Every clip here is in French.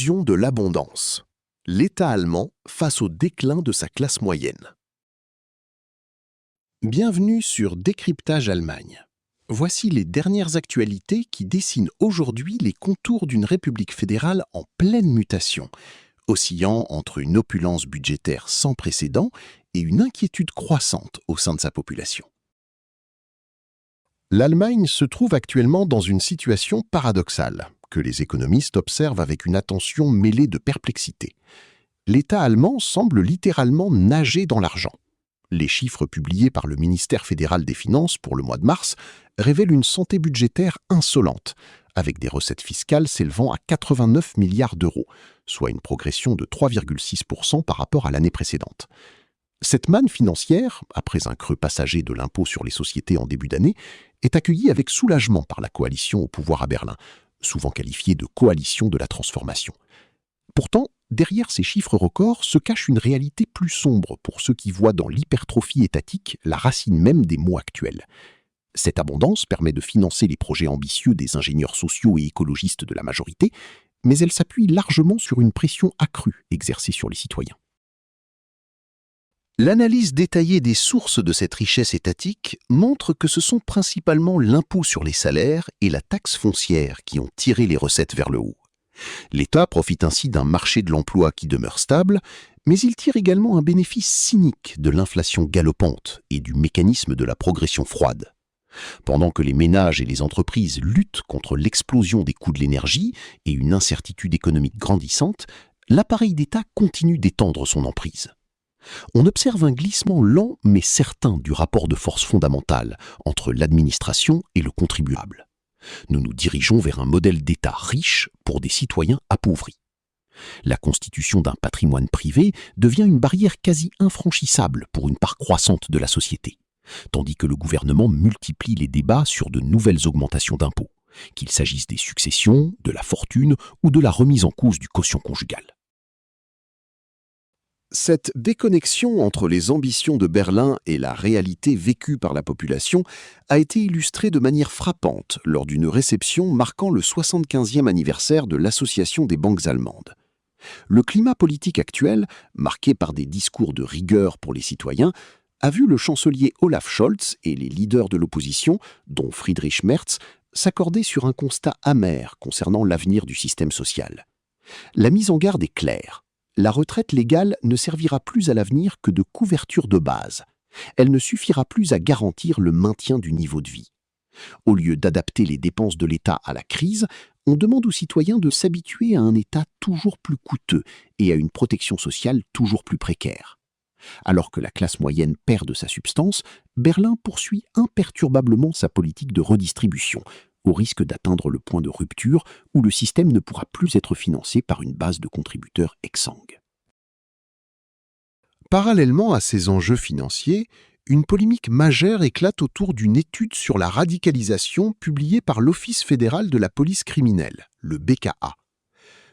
L'illusion de l'abondance. L'État allemand face au déclin de sa classe moyenne. Bienvenue sur Décryptage Allemagne. Voici les dernières actualités qui dessinent aujourd'hui les contours d'une république fédérale en pleine mutation, oscillant entre une opulence budgétaire sans précédent et une inquiétude croissante au sein de sa population. L'Allemagne se trouve actuellement dans une situation paradoxale, que les économistes observent avec une attention mêlée de perplexité. L'État allemand semble littéralement nager dans l'argent. Les chiffres publiés par le ministère fédéral des Finances pour le mois de mars révèlent une santé budgétaire insolente, avec des recettes fiscales s'élevant à 89 milliards d'euros, soit une progression de 3,6% par rapport à l'année précédente. Cette manne financière, après un creux passager de l'impôt sur les sociétés en début d'année, est accueillie avec soulagement par la coalition au pouvoir à Berlin, souvent qualifiée de coalition de la transformation. Pourtant, derrière ces chiffres records se cache une réalité plus sombre pour ceux qui voient dans l'hypertrophie étatique la racine même des maux actuels. Cette abondance permet de financer les projets ambitieux des ingénieurs sociaux et écologistes de la majorité, mais elle s'appuie largement sur une pression accrue exercée sur les citoyens. L'analyse détaillée des sources de cette richesse étatique montre que ce sont principalement l'impôt sur les salaires et la taxe foncière qui ont tiré les recettes vers le haut. L'État profite ainsi d'un marché de l'emploi qui demeure stable, mais il tire également un bénéfice cynique de l'inflation galopante et du mécanisme de la progression froide. Pendant que les ménages et les entreprises luttent contre l'explosion des coûts de l'énergie et une incertitude économique grandissante, l'appareil d'État continue d'étendre son emprise. On observe un glissement lent mais certain du rapport de force fondamentale entre l'administration et le contribuable. Nous nous dirigeons vers un modèle d'État riche pour des citoyens appauvris. La constitution d'un patrimoine privé devient une barrière quasi infranchissable pour une part croissante de la société, tandis que le gouvernement multiplie les débats sur de nouvelles augmentations d'impôts, qu'il s'agisse des successions, de la fortune ou de la remise en cause du quotient conjugal. Cette déconnexion entre les ambitions de Berlin et la réalité vécue par la population a été illustrée de manière frappante lors d'une réception marquant le 75e anniversaire de l'Association des banques allemandes. Le climat politique actuel, marqué par des discours de rigueur pour les citoyens, a vu le chancelier Olaf Scholz et les leaders de l'opposition, dont Friedrich Merz, s'accorder sur un constat amer concernant l'avenir du système social. La mise en garde est claire. La retraite légale ne servira plus à l'avenir que de couverture de base. Elle ne suffira plus à garantir le maintien du niveau de vie. Au lieu d'adapter les dépenses de l'État à la crise, on demande aux citoyens de s'habituer à un État toujours plus coûteux et à une protection sociale toujours plus précaire. Alors que la classe moyenne perd de sa substance, Berlin poursuit imperturbablement sa politique de redistribution, au risque d'atteindre le point de rupture où le système ne pourra plus être financé par une base de contributeurs exsangue. Parallèlement à ces enjeux financiers, une polémique majeure éclate autour d'une étude sur la radicalisation publiée par l'Office fédéral de la police criminelle, le BKA.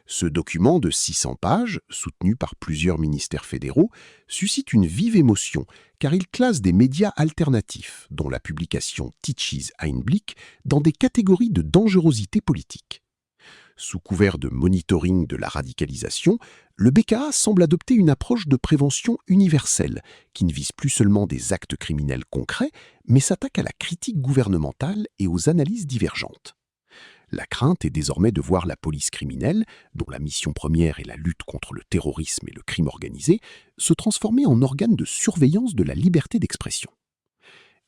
Ce document de 600 pages, soutenu par plusieurs ministères fédéraux, suscite une vive émotion car il classe des médias alternatifs, dont la publication Tichys Einblick, dans des catégories de dangerosité politique. Sous couvert de monitoring de la radicalisation, le BKA semble adopter une approche de prévention universelle qui ne vise plus seulement des actes criminels concrets, mais s'attaque à la critique gouvernementale et aux analyses divergentes. La crainte est désormais de voir la police criminelle, dont la mission première est la lutte contre le terrorisme et le crime organisé, se transformer en organe de surveillance de la liberté d'expression.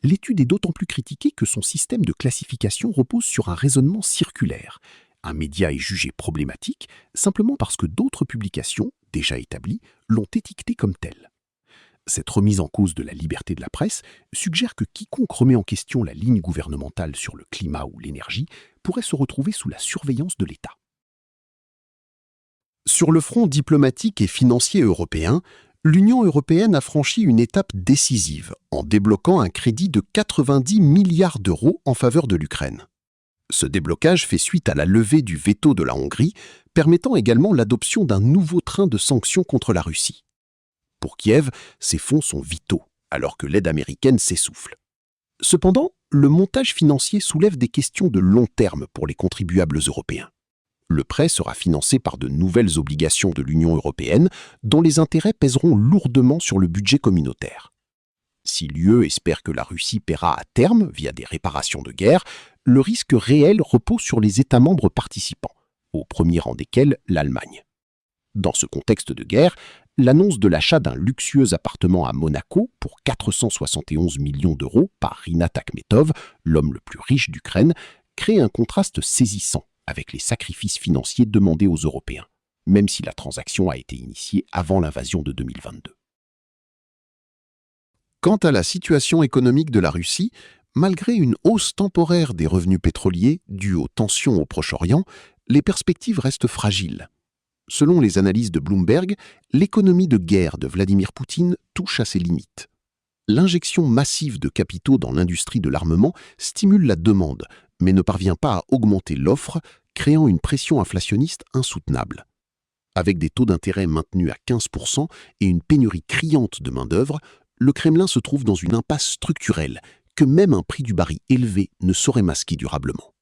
L'étude est d'autant plus critiquée que son système de classification repose sur un raisonnement circulaire. Un média est jugé problématique simplement parce que d'autres publications, déjà établies, l'ont étiqueté comme tel. Cette remise en cause de la liberté de la presse suggère que quiconque remet en question la ligne gouvernementale sur le climat ou l'énergie pourrait se retrouver sous la surveillance de l'État. Sur le front diplomatique et financier européen, l'Union européenne a franchi une étape décisive en débloquant un crédit de 90 milliards d'euros en faveur de l'Ukraine. Ce déblocage fait suite à la levée du veto de la Hongrie, permettant également l'adoption d'un nouveau train de sanctions contre la Russie. Pour Kiev, ces fonds sont vitaux, alors que l'aide américaine s'essouffle. Cependant, le montage financier soulève des questions de long terme pour les contribuables européens. Le prêt sera financé par de nouvelles obligations de l'Union européenne dont les intérêts pèseront lourdement sur le budget communautaire. Si l'UE espère que la Russie paiera à terme via des réparations de guerre, le risque réel repose sur les États membres participants, au premier rang desquels l'Allemagne. Dans ce contexte de guerre, l'annonce de l'achat d'un luxueux appartement à Monaco pour 471 millions d'euros par Rinat Akhmetov, l'homme le plus riche d'Ukraine, crée un contraste saisissant avec les sacrifices financiers demandés aux Européens, même si la transaction a été initiée avant l'invasion de 2022. Quant à la situation économique de la Russie, malgré une hausse temporaire des revenus pétroliers due aux tensions au Proche-Orient, les perspectives restent fragiles. Selon les analyses de Bloomberg, l'économie de guerre de Vladimir Poutine touche à ses limites. L'injection massive de capitaux dans l'industrie de l'armement stimule la demande, mais ne parvient pas à augmenter l'offre, créant une pression inflationniste insoutenable. Avec des taux d'intérêt maintenus à 15% et une pénurie criante de main-d'œuvre, le Kremlin se trouve dans une impasse structurelle que même un prix du baril élevé ne saurait masquer durablement.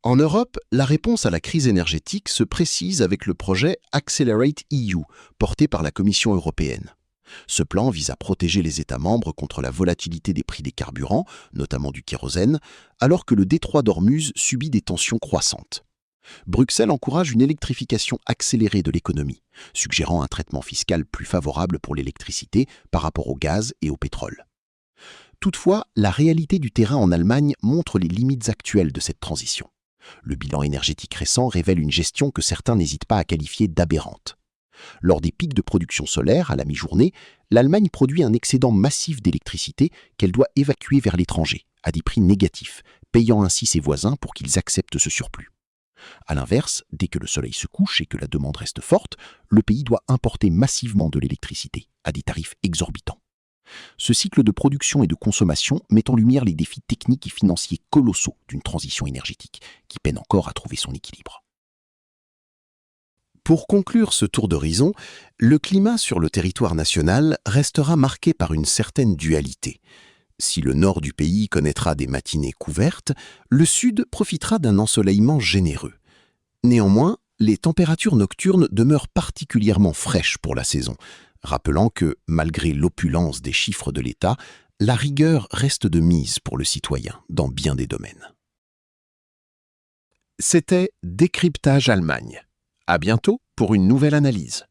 En Europe, la réponse à la crise énergétique se précise avec le projet Accelerate EU, porté par la Commission européenne. Ce plan vise à protéger les États membres contre la volatilité des prix des carburants, notamment du kérosène, alors que le détroit d'Ormuz subit des tensions croissantes. Bruxelles encourage une électrification accélérée de l'économie, suggérant un traitement fiscal plus favorable pour l'électricité par rapport au gaz et au pétrole. Toutefois, la réalité du terrain en Allemagne montre les limites actuelles de cette transition. Le bilan énergétique récent révèle une gestion que certains n'hésitent pas à qualifier d'aberrante. Lors des pics de production solaire à la mi-journée, l'Allemagne produit un excédent massif d'électricité qu'elle doit évacuer vers l'étranger, à des prix négatifs, payant ainsi ses voisins pour qu'ils acceptent ce surplus. A l'inverse, dès que le soleil se couche et que la demande reste forte, le pays doit importer massivement de l'électricité, à des tarifs exorbitants. Ce cycle de production et de consommation met en lumière les défis techniques et financiers colossaux d'une transition énergétique, qui peine encore à trouver son équilibre. Pour conclure ce tour d'horizon, le climat sur le territoire national restera marqué par une certaine dualité. Si le nord du pays connaîtra des matinées couvertes, le sud profitera d'un ensoleillement généreux. Néanmoins, les températures nocturnes demeurent particulièrement fraîches pour la saison, rappelant que, malgré l'opulence des chiffres de l'État, la rigueur reste de mise pour le citoyen dans bien des domaines. C'était Décryptage Allemagne. À bientôt pour une nouvelle analyse.